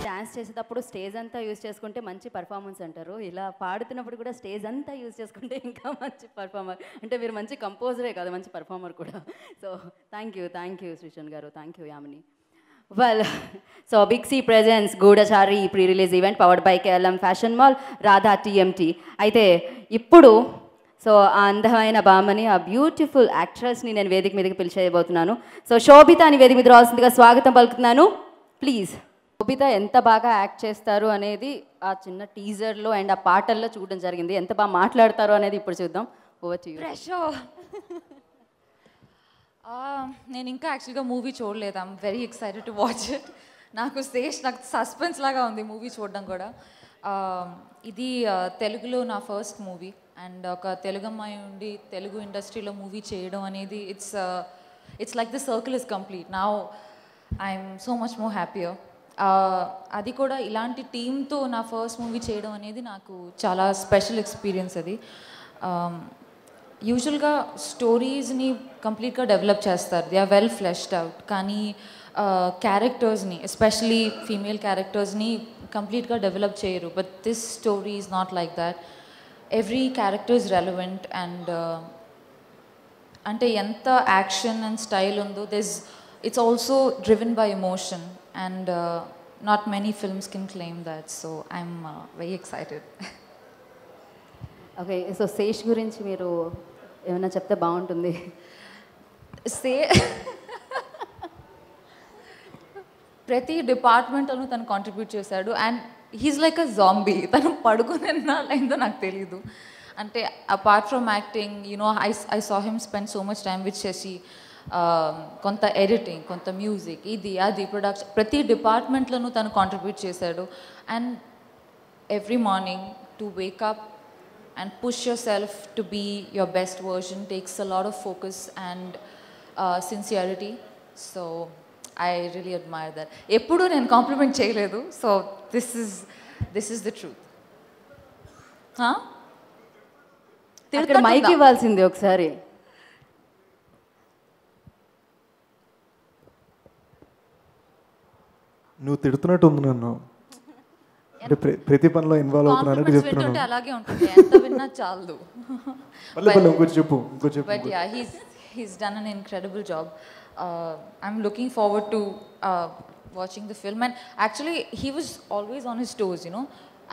Dance చేసేటప్పుడు stage అంతా use చేసుకుంటే మంచి పర్ఫార్మెన్స్ అంటారు. ఇలా పాడుతున్నప్పుడు కూడా స్టేజ్ అంతా యూజ్ చేసుకుంటే ఇంకా మంచి పర్ఫార్మర్. అంటే మీరు మంచి కంపోజరే కాదు, మంచి పర్ఫార్మర్ కూడా. సో థ్యాంక్ యూ శ్రీశన్ గారు, thank you Yamini. Well, so Big C presence Goodachari pre release event powered by KLM fashion mall, Radha TMT. అయితే ఇప్పుడు సో ఆ అందమైన బామ్మని, ఆ బ్యూటిఫుల్ యాక్ట్రెస్ని నేను వేదిక మీదకి పిలిచేయబోతున్నాను. సో శోభితాని వేదిక మీద రావాల్సిందిగా స్వాగతం పలుకుతున్నాను, ప్లీజ్. శోభిత ఎంత బాగా యాక్ట్ చేస్తారు అనేది ఆ చిన్న టీజర్లో అండ్ ఆ పాటల్లో చూడడం జరిగింది. ఎంత బాగా మాట్లాడతారో అనేది ఇప్పుడు చూద్దాం. Over to you. నేను ఇంకా యాక్చువల్గా మూవీ చూడలేదు. I'm very excited to watch it. నాకు సస్పెన్స్ లాగా ఉంది మూవీ చూడడం కూడా. ఇది తెలుగులో నా ఫస్ట్ మూవీ అండ్ ఒక తెలుగు అమ్మాయి ఉండి తెలుగు ఇండస్ట్రీలో మూవీ చేయడం అనేది it's like the circle is complete. Now I'm so much more happier. అది కూడా ఇలాంటి టీంతో నా ఫస్ట్ మూవీ చేయడం అనేది నాకు చాలా స్పెషల్ ఎక్స్పీరియన్స్. అది యూజువల్గా స్టోరీస్ని కంప్లీట్గా డెవలప్ చేస్తారు, they are well fleshed out. కానీ క్యారెక్టర్స్ని, ఎస్పెషలీ ఫీమేల్ క్యారెక్టర్స్ని కంప్లీట్గా డెవలప్ చేయరు. But this story is not like that. Every character is relevant and అంటే ఎంత యాక్షన్ అండ్ స్టైల్ ఉందో it's also driven by emotion and not many films can claim that, so I'm very excited. Okay, so Sesh గురించి మీరు ఏమైనా చెప్తే బాగుంటుంది. ప్రతి డిపార్ట్మెంట్లోనూ తను కాంట్రిబ్యూట్ చేశాడు and he's like a zombie. తను పడుకుని అయిందో నాకు తెలీదు. అంటే apart from acting, you know I saw him spend so much time with Sashi. కొంత ఎడిటింగ్, కొంత మ్యూజిక్, ఇది అది ప్రొడక్షన్, ప్రతి డిపార్ట్మెంట్లోనూ తను కాంట్రిబ్యూట్ చేశాడు. And every morning to wake up and push yourself to be your best version takes a lot of focus and sincerity. So I really admire that. Eppudu nen compliment cheyaledu, so this is the truth. అక్కడ mic ఇవ్వాల్సింది ఒకసారి. నువ్వు తిడుతున్నట్టు ఉంది నన్ను, అంటే ప్రతి పనిలో involve అవుతున్నానంటే చెప్తున్నాను. అలాగే ఉంటుంది, ఎంత విన్నా చాలదు. But yeah, he's done an incredible job. I'm looking forward to watching the film. And actually he was always on his toes, you know,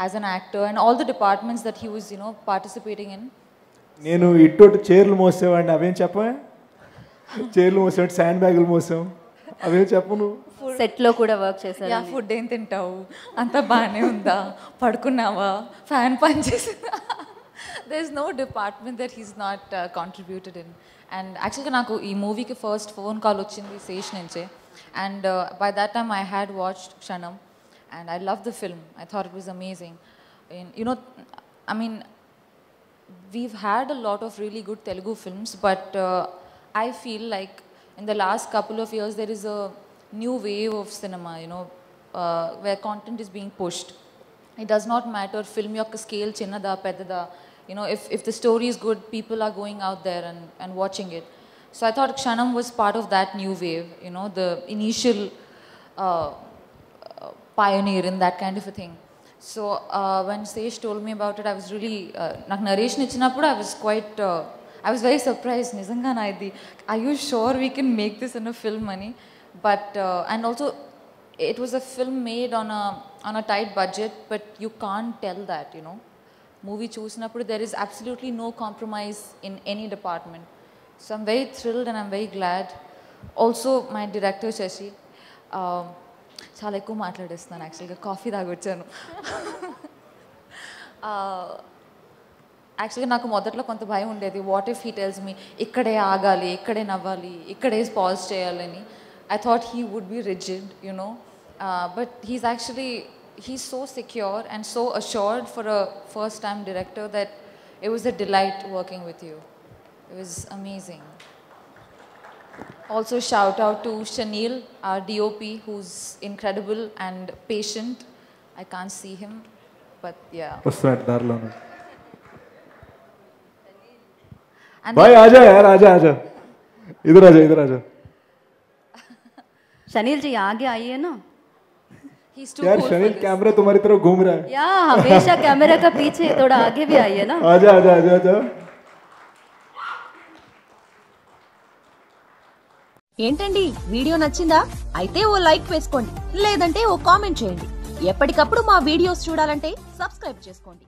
as an actor, and all the departments that he was, you know, participating in. నేను ఇట్టోటి చైర్లు మోసేవాడిని, అవేం చెప్పా? చైర్లు మోసేవాడి, sand బ్యాగులు మోసాం, అవేం చెప్పను. సెట్లో కూడా వర్క్ చేశారు. యా, ఫుడ్ ఏం తింటావు, అంతా బాగానే ఉందా, పడుకున్నావా, ఫ్యాన్ పని చేసిందా, there is no department that he's not contributed in. And actually నాకు ఈ మూవీకి ఫస్ట్ ఫోన్ కాల్ వచ్చింది శేష్ నుంచే. And by that time I had watched Kshanam and I loved the film. I thought it was amazing. And you know, I mean, we've had a lot of really good Telugu films, but I feel like in the last couple of years there is a new wave of cinema, you know, where content is being pushed. It does not matter film yokka scale chinnada peddada, you know, if the story is good, people are going out there and watching it. So I thought Kshanam was part of that new wave, you know, the initial pioneer in that kind of a thing. So when Sesh told me about it, I was really నాకు narration ఇచ్చినప్పుడు I was very surprised. Nizanga na idi, are you sure we can make this in a film ani? But and also it was a film made on a tight budget, but you can't tell that, you know. Movie choosinapudu there is absolutely no compromise in any department. So I'm very thrilled and I'm very glad. Also my director Shashi, చాలా ఎక్కువ మాట్లాడేస్తున్నాను, యాక్చువల్గా coffee తాగొచ్చాను. యాక్చువల్గా నాకు మొదట్లో కొంత భయం ఉండేది, what if he tells me ఇక్కడే ఆగాలి, ఇక్కడే నవ్వాలి, ఇక్కడే పాజ్ చేయాలని. I thought he would be rigid, you know, but he's so secure and so assured for a first-time director that it was a delight working with you. It was amazing. Also shout out to Shanil, our DOP, who's incredible and patient. I can't see him, but yeah. What's darlonu? Bye, aaja yaar, aaja. इधर आ जा शनील जी आगे आइए ना. He's too यार cool शनील for this. Camera तुम्हारी तरफ घूम रहा है. या हमेशा कैमरा का पीछे, थोड़ा आगे भी आइए ना. आजा. ఏంటండి వీడియో నచ్చిందా? అయితే ఓ లైక్ వేసుకోండి, లేదంటే ఓ కామెంట్ చేయండి. ఎప్పటికప్పుడు మా వీడియోస్ చూడాలంటే సబ్స్క్రైబ్ చేసుకోండి.